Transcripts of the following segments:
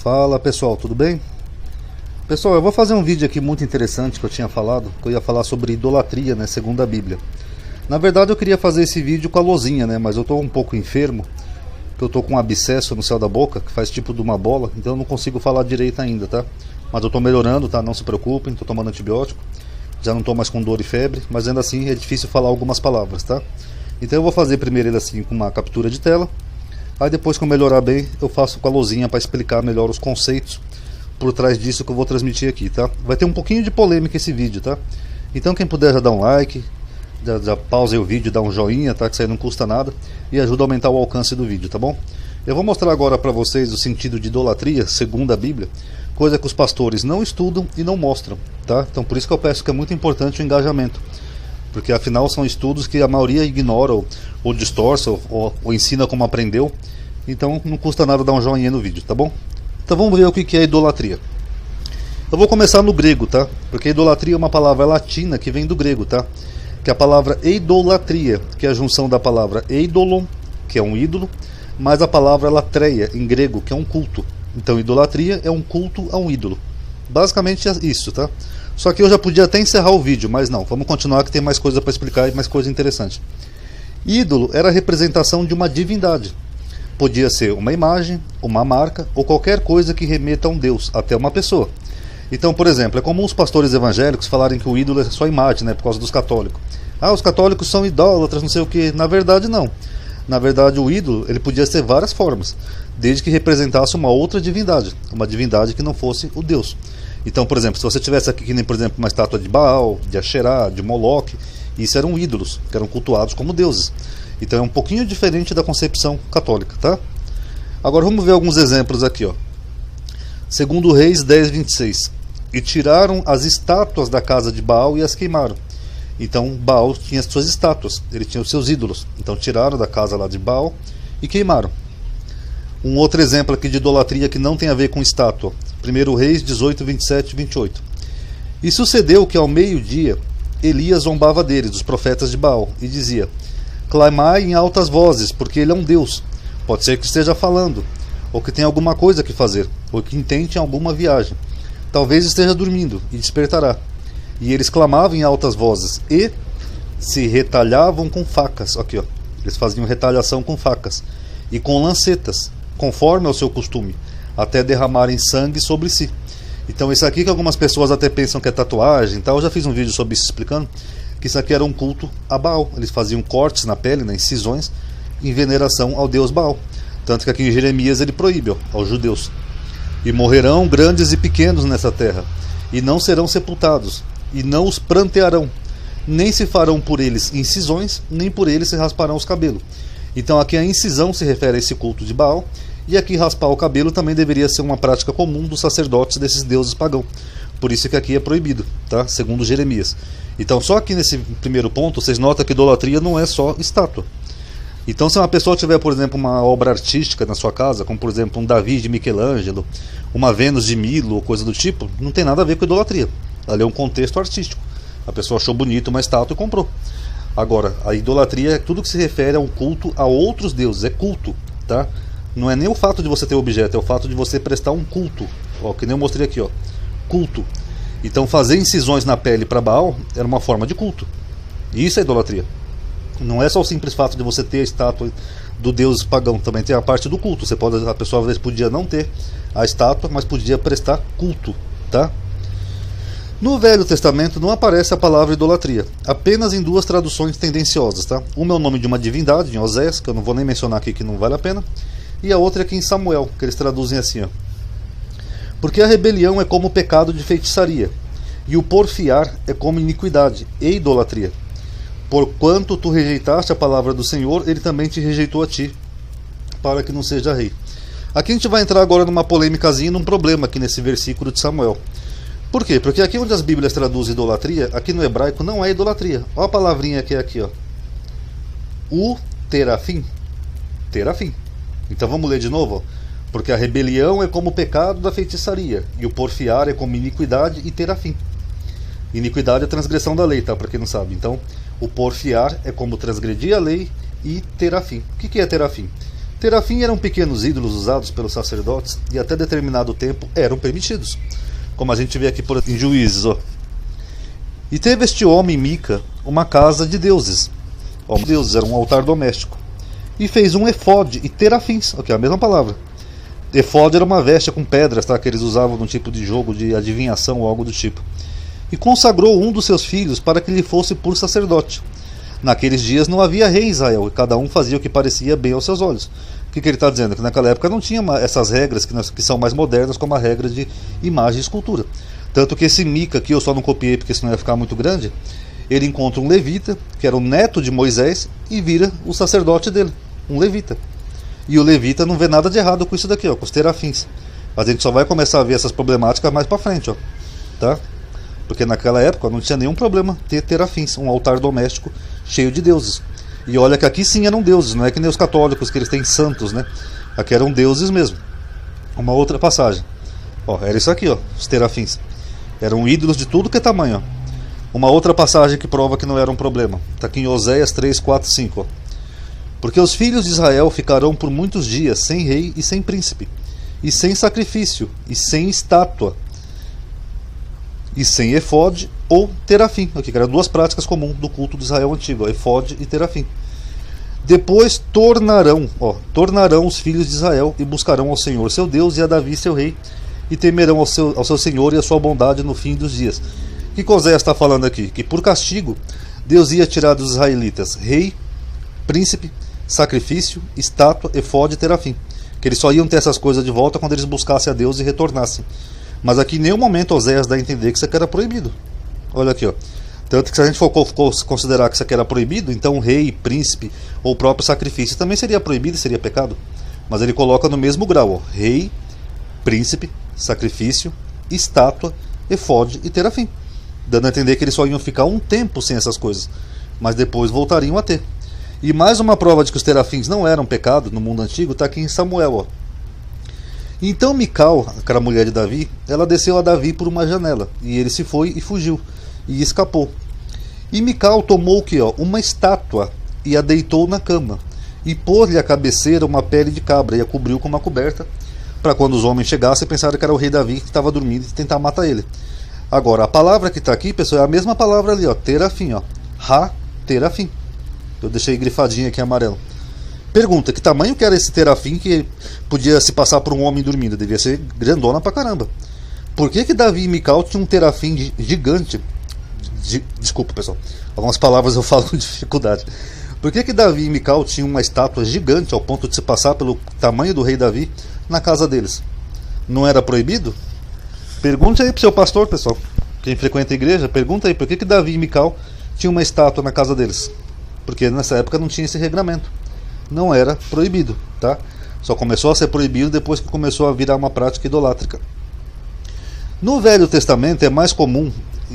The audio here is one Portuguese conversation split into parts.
Fala pessoal, tudo bem? Pessoal, eu vou fazer um vídeo aqui muito interessante que eu tinha falado, que eu ia falar sobre idolatria, né, segundo a Bíblia. Na verdade eu queria fazer esse vídeo com a lozinha, né, mas eu tô um pouco enfermo, porque eu tô com um abscesso no céu da boca, que faz tipo de uma bola, então eu não consigo falar direito ainda, tá? Mas eu tô melhorando, tá? Não se preocupem, tô tomando antibiótico, já não tô mais com dor e febre, mas ainda assim é difícil falar algumas palavras, tá? Então eu vou fazer primeiro ele assim com uma captura de tela, aí depois que eu melhorar bem, eu faço com a lozinha para explicar melhor os conceitos por trás disso que eu vou transmitir aqui, tá? Vai ter um pouquinho de polêmica esse vídeo, tá? Então quem puder já dá um like, já pausa aí o vídeo, dá um joinha, tá? Que isso aí não custa nada e ajuda a aumentar o alcance do vídeo, tá bom? Eu vou mostrar agora para vocês o sentido de idolatria, segundo a Bíblia, coisa que os pastores não estudam e não mostram, tá? Então por isso que eu peço que é muito importante o engajamento, porque afinal são estudos que a maioria ignora ou distorce ou ensina como aprendeu, então não custa nada dar um joinha no vídeo, tá bom? Então vamos ver o que é idolatria. Eu vou começar no grego, tá? Porque idolatria é uma palavra latina que vem do grego, tá? Que é a palavra eidolatria, que é a junção da palavra eidolon, que é um ídolo, mais a palavra latreia, em grego, que é um culto. Então idolatria é um culto a um ídolo. Basicamente é isso, tá? Só que eu já podia até encerrar o vídeo, mas não, vamos continuar que tem mais coisa para explicar e mais coisa interessante. Ídolo era a representação de uma divindade. Podia ser uma imagem, uma marca ou qualquer coisa que remeta a um deus, até uma pessoa. Então, por exemplo, é comum os pastores evangélicos falarem que o ídolo é só imagem, né, por causa dos católicos. Ah, os católicos são idólatras, não sei o que. Na verdade, não. Na verdade, o ídolo ele podia ser várias formas, desde que representasse uma outra divindade, uma divindade que não fosse o Deus. Então, por exemplo, se você tivesse aqui, nem, por exemplo, uma estátua de Baal, de Asherá, de Moloque, isso eram ídolos, que eram cultuados como deuses. Então é um pouquinho diferente da concepção católica, tá? Agora vamos ver alguns exemplos aqui, ó. Segundo Reis 10:26. E tiraram as estátuas da casa de Baal e as queimaram. Então Baal tinha as suas estátuas, ele tinha os seus ídolos. Então tiraram da casa lá de Baal e queimaram. Um outro exemplo aqui de idolatria que não tem a ver com estátua. 1 Reis 18:27-28. E sucedeu que ao meio-dia Elias zombava deles, dos profetas de Baal, e dizia: clamai em altas vozes, porque ele é um Deus. Pode ser que esteja falando, ou que tenha alguma coisa que fazer, ou que intente alguma viagem. Talvez esteja dormindo, e despertará. E eles clamavam em altas vozes, e se retalhavam com facas. Aqui, ó. Eles faziam retaliação com facas, e com lancetas, conforme ao seu costume, até derramarem sangue sobre si. Então isso aqui que algumas pessoas até pensam que é tatuagem, tá? Eu já fiz um vídeo sobre isso explicando que isso aqui era um culto a Baal. Eles faziam cortes na pele, né, incisões, em veneração ao deus Baal. Tanto que aqui em Jeremias ele proíbe, ó, aos judeus: e morrerão grandes e pequenos nessa terra, e não serão sepultados, e não os prantearão, nem se farão por eles incisões, nem por eles se rasparão os cabelos. Então aqui a incisão se refere a esse culto de Baal, e aqui raspar o cabelo também deveria ser uma prática comum dos sacerdotes desses deuses pagãos. Por isso que aqui é proibido, tá? Segundo Jeremias. Então só aqui nesse primeiro ponto vocês notam que idolatria não é só estátua. Então se uma pessoa tiver, por exemplo, uma obra artística na sua casa, como por exemplo um Davi de Michelangelo, uma Vênus de Milo ou coisa do tipo, não tem nada a ver com idolatria. Ali é um contexto artístico. A pessoa achou bonito uma estátua e comprou. Agora, a idolatria é tudo que se refere a um culto a outros deuses, é culto, tá? Não é nem o fato de você ter o objeto, é o fato de você prestar um culto. Ó, que nem eu mostrei aqui, ó. Culto. Então fazer incisões na pele para Baal era uma forma de culto. E isso é idolatria. Não é só o simples fato de você ter a estátua do deus pagão, também tem a parte do culto. Você pode, a pessoa às vezes podia não ter a estátua, mas podia prestar culto, tá? No Velho Testamento não aparece a palavra idolatria, apenas em duas traduções tendenciosas, tá? Uma é o nome de uma divindade, em Osés, que eu não vou nem mencionar aqui que não vale a pena, e a outra é aqui em Samuel, que eles traduzem assim, ó: porque a rebelião é como o pecado de feitiçaria, e o porfiar é como iniquidade e idolatria. Porquanto tu rejeitaste a palavra do Senhor, ele também te rejeitou a ti, para que não seja rei. Aqui a gente vai entrar agora numa polêmicazinha, num problema aqui nesse versículo de Samuel. Por quê? Porque aqui onde as Bíblias traduzem idolatria, aqui no hebraico não é idolatria. Olha a palavrinha que é aqui, ó. O terafim. Terafim. Então vamos ler de novo, ó. Porque a rebelião é como o pecado da feitiçaria, e o porfiar é como iniquidade e terafim. Iniquidade é transgressão da lei, tá? Para quem não sabe. Então, o porfiar é como transgredir a lei e terafim. O que é terafim? Terafim eram pequenos ídolos usados pelos sacerdotes e até determinado tempo eram permitidos, como a gente vê aqui em Juízes. Ó. E teve este homem, Mica, uma casa de deuses. Ó, deuses era um altar doméstico. E fez um efode e terafins, ok, a mesma palavra. Efode era uma veste com pedras, tá, que eles usavam num tipo de jogo de adivinhação ou algo do tipo. E consagrou um dos seus filhos para que lhe fosse por sacerdote. Naqueles dias não havia rei em Israel, e cada um fazia o que parecia bem aos seus olhos. O que ele está dizendo? Que naquela época não tinha essas regras que são mais modernas, como a regra de imagem e escultura. Tanto que esse Mica aqui, eu só não copiei porque senão ia ficar muito grande, ele encontra um levita, que era o neto de Moisés, e vira o sacerdote dele, um levita. E o levita não vê nada de errado com isso daqui, ó, com os terafins. Mas a gente só vai começar a ver essas problemáticas mais para frente, ó, tá? Porque naquela época não tinha nenhum problema ter terafins, um altar doméstico cheio de deuses. E olha que aqui sim eram deuses, não é que nem os católicos que eles têm santos, né? Aqui eram deuses mesmo. Uma outra passagem. Ó, era isso aqui, ó, os terafins. Eram ídolos de tudo que é tamanho, ó. Uma outra passagem que prova que não era um problema. Está aqui em Oséias 3, 4, 5. Ó. Porque os filhos de Israel ficarão por muitos dias sem rei e sem príncipe, e sem sacrifício, e sem estátua, e sem efode ou terafim. Aqui, que eram duas práticas comuns do culto de Israel antigo, ó, efode e terafim. Depois tornarão os filhos de Israel e buscarão ao Senhor seu Deus e a Davi seu rei, e temerão ao seu Senhor e a sua bondade no fim dos dias. O que Oséias está falando aqui? Que por castigo Deus ia tirar dos israelitas rei, príncipe, sacrifício, estátua, efode e terafim. Que eles só iam ter essas coisas de volta quando eles buscassem a Deus e retornassem. Mas aqui em nenhum momento Oséias dá a entender que isso aqui era proibido. Olha aqui, ó. Tanto que se a gente for considerar que isso aqui era proibido, então rei, príncipe ou o próprio sacrifício também seria proibido e seria pecado. Mas ele coloca no mesmo grau, ó, rei, príncipe, sacrifício, estátua, efode e terafim. Dando a entender que eles só iam ficar um tempo sem essas coisas, mas depois voltariam a ter. E mais uma prova de que os terafins não eram pecado no mundo antigo está aqui em Samuel. Ó. Então Mical, aquela mulher de Davi, ela desceu a Davi por uma janela, e ele se foi e fugiu, e escapou. E Mical tomou o que? Uma estátua, e a deitou na cama, e pôs-lhe à cabeceira uma pele de cabra, e a cobriu com uma coberta, para quando os homens chegassem, pensaram que era o rei Davi que estava dormindo e tentar matar ele. Agora, a palavra que está aqui, pessoal, é a mesma palavra ali, ó, terafim, ó, terafim. Eu deixei grifadinho aqui em amarelo. Pergunta, que tamanho que era esse terafim que podia se passar por um homem dormindo? Devia ser grandona pra caramba. Por que Davi e Mical tinham um terafim gigante? Desculpa, pessoal. Algumas palavras eu falo com dificuldade. Por que Davi e Mical tinham uma estátua gigante ao ponto de se passar pelo tamanho do rei Davi na casa deles? Não era proibido? Pergunte aí pro seu pastor, pessoal. Quem frequenta a igreja, pergunta aí por que Davi e Mical tinham uma estátua na casa deles. Porque nessa época não tinha esse regramento. Não era proibido, tá? Só começou a ser proibido depois que começou a virar uma prática idolátrica. No Velho Testamento é mais comum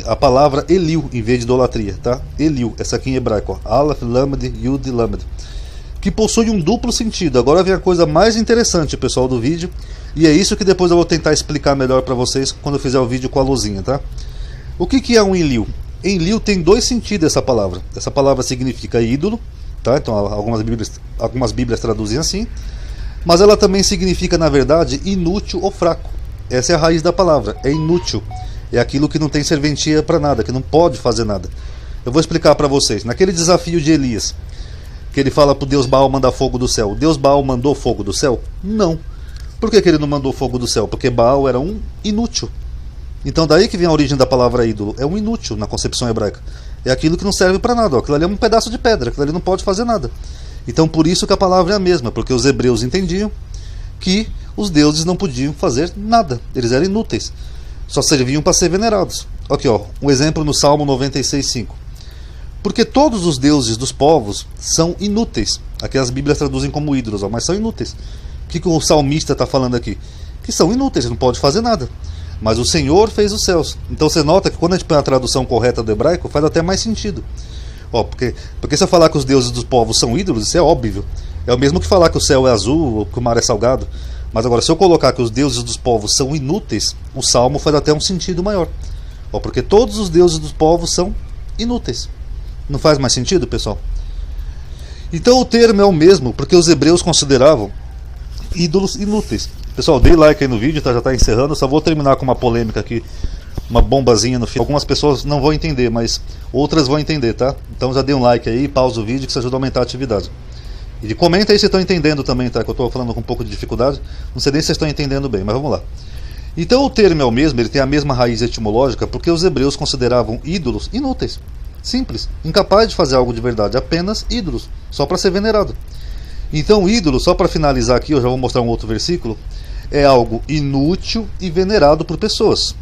a palavra Eliu em vez de idolatria, tá? Eliu, essa aqui em hebraico, ó, Aleph, Lamed, Yud, Lamed, que possui um duplo sentido. Agora vem a coisa mais interessante, pessoal, do vídeo, e é isso que depois eu vou tentar explicar melhor para vocês quando eu fizer o vídeo com a luzinha, tá? O que é um Eliu? Eliu tem dois sentidos essa palavra. Essa palavra significa ídolo, tá? Então algumas bíblias traduzem assim, mas ela também significa, na verdade, inútil ou fraco. Essa é a raiz da palavra, é inútil. É aquilo que não tem serventia para nada, que não pode fazer nada. Eu vou explicar para vocês. Naquele desafio de Elias, que ele fala para o Deus Baal mandar fogo do céu. Deus Baal mandou fogo do céu? Não. Por que ele não mandou fogo do céu? Porque Baal era um inútil. Então daí que vem a origem da palavra ídolo. É um inútil na concepção hebraica. É aquilo que não serve para nada. Ó. Aquilo ali é um pedaço de pedra. Aquilo ali não pode fazer nada. Então por isso que a palavra é a mesma. Porque os hebreus entendiam que os deuses não podiam fazer nada. Eles eram inúteis. Só serviam para ser venerados. Aqui, ó, um exemplo no Salmo 96:5. Porque todos os deuses dos povos são inúteis. Aqui as bíblias traduzem como ídolos, ó, mas são inúteis. O que o salmista está falando aqui? Que são inúteis, não pode fazer nada. Mas o Senhor fez os céus. Então você nota que quando a gente põe a tradução correta do hebraico, faz até mais sentido. Ó, porque se eu falar que os deuses dos povos são ídolos, isso é óbvio. É o mesmo que falar que o céu é azul ou que o mar é salgado. Mas agora, se eu colocar que os deuses dos povos são inúteis, o salmo faz até um sentido maior. Ó, porque todos os deuses dos povos são inúteis. Não faz mais sentido, pessoal? Então o termo é o mesmo, porque os hebreus consideravam ídolos inúteis. Pessoal, dei like aí no vídeo, tá? Já está encerrando. Só vou terminar com uma polêmica aqui, uma bombazinha no final. Algumas pessoas não vão entender, mas outras vão entender, tá? Então já dê um like aí, pausa o vídeo, que isso ajuda a aumentar a atividade. E comenta aí se estão entendendo também, tá? Que eu estou falando com um pouco de dificuldade. Não sei nem se vocês estão entendendo bem, mas vamos lá. Então o termo é o mesmo, ele tem a mesma raiz etimológica, porque os hebreus consideravam ídolos inúteis, simples, incapazes de fazer algo de verdade, apenas ídolos, só para ser venerado. Então ídolo, só para finalizar aqui, eu já vou mostrar um outro versículo, é algo inútil e venerado por pessoas,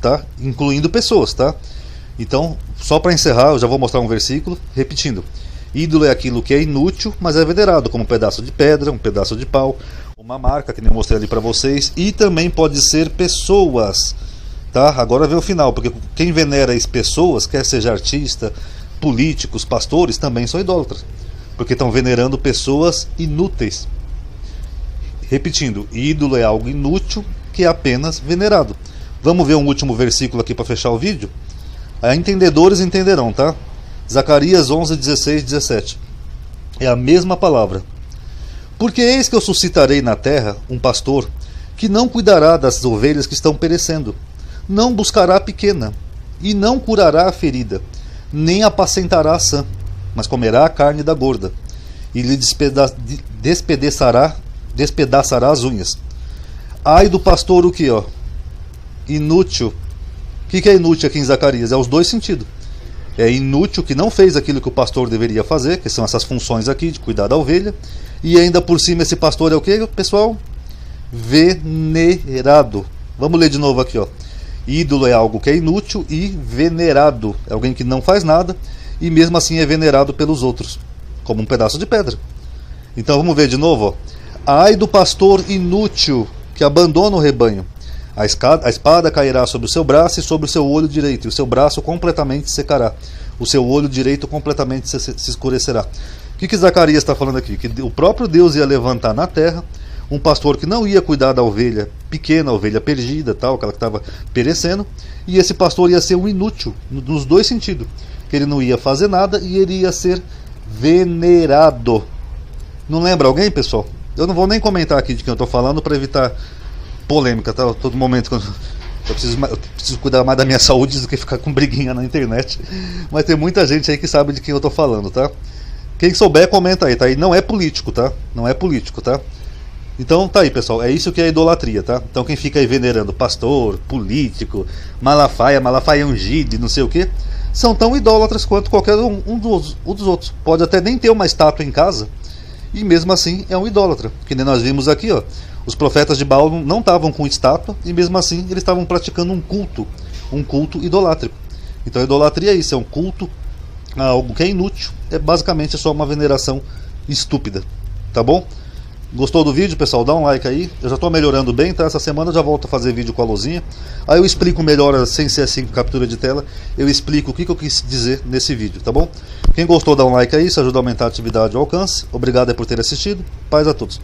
tá? Incluindo pessoas, tá? Então, só para encerrar, eu já vou mostrar um versículo, repetindo. Ídolo é aquilo que é inútil, mas é venerado, como um pedaço de pedra, um pedaço de pau, uma marca, que nem eu mostrei ali para vocês, e também pode ser pessoas, tá? Agora vem o final, porque quem venera as pessoas, quer seja artista, políticos, pastores, também são idólatras, porque estão venerando pessoas inúteis. Repetindo, ídolo é algo inútil que é apenas venerado. Vamos ver um último versículo aqui para fechar o vídeo? Entendedores entenderão, tá? Zacarias 11, 16, 17. É a mesma palavra. Porque eis que eu suscitarei na terra um pastor que não cuidará das ovelhas que estão perecendo, não buscará a pequena, e não curará a ferida, nem apacentará a sã, mas comerá a carne da gorda, e lhe despedaçará as unhas. Ai do pastor o que, ó? Inútil. O que é inútil aqui em Zacarias? É os dois sentidos. É inútil, que não fez aquilo que o pastor deveria fazer, que são essas funções aqui de cuidar da ovelha. E ainda por cima esse pastor é o que, pessoal? Venerado. Vamos ler de novo aqui, ó. Ídolo é algo que é inútil e venerado é alguém que não faz nada e mesmo assim é venerado pelos outros, como um pedaço de pedra. Então vamos ver de novo, ó. Ai do pastor inútil que abandona o rebanho. A espada cairá sobre o seu braço e sobre o seu olho direito, e o seu braço completamente secará. O seu olho direito completamente se escurecerá. O que Zacarias está falando aqui? Que o próprio Deus ia levantar na terra um pastor que não ia cuidar da ovelha pequena, a ovelha perdida, tal, aquela que estava perecendo, e esse pastor ia ser um inútil, nos dois sentidos. Que ele não ia fazer nada e ele ia ser venerado. Não lembra alguém, pessoal? Eu não vou nem comentar aqui de quem eu estou falando para evitar polêmica, tá? Todo momento eu preciso cuidar mais da minha saúde do que ficar com briguinha na internet. Mas tem muita gente aí que sabe de quem eu tô falando, tá? Quem souber, comenta aí, tá? E não é político, tá? Não é político, tá? Então tá aí, pessoal, é isso que é idolatria, tá? Então quem fica aí venerando pastor, político, Malafaia ungido, não sei o que, são tão idólatras quanto qualquer um dos outros. Pode até nem ter uma estátua em casa e mesmo assim é um idólatra. Que nem nós vimos aqui, ó. Os profetas de Baal não estavam com estátua e mesmo assim eles estavam praticando um culto idolátrico. Então a idolatria é isso, é um culto a algo que é inútil, é basicamente só uma veneração estúpida, tá bom? Gostou do vídeo, pessoal? Dá um like aí. Eu já estou melhorando bem, tá? Essa semana eu já volto a fazer vídeo com a luzinha. Aí eu explico melhor, sem ser assim, captura de tela. Eu explico o que eu quis dizer nesse vídeo, tá bom? Quem gostou, dá um like aí, isso ajuda a aumentar a atividade e o alcance. Obrigado por ter assistido. Paz a todos.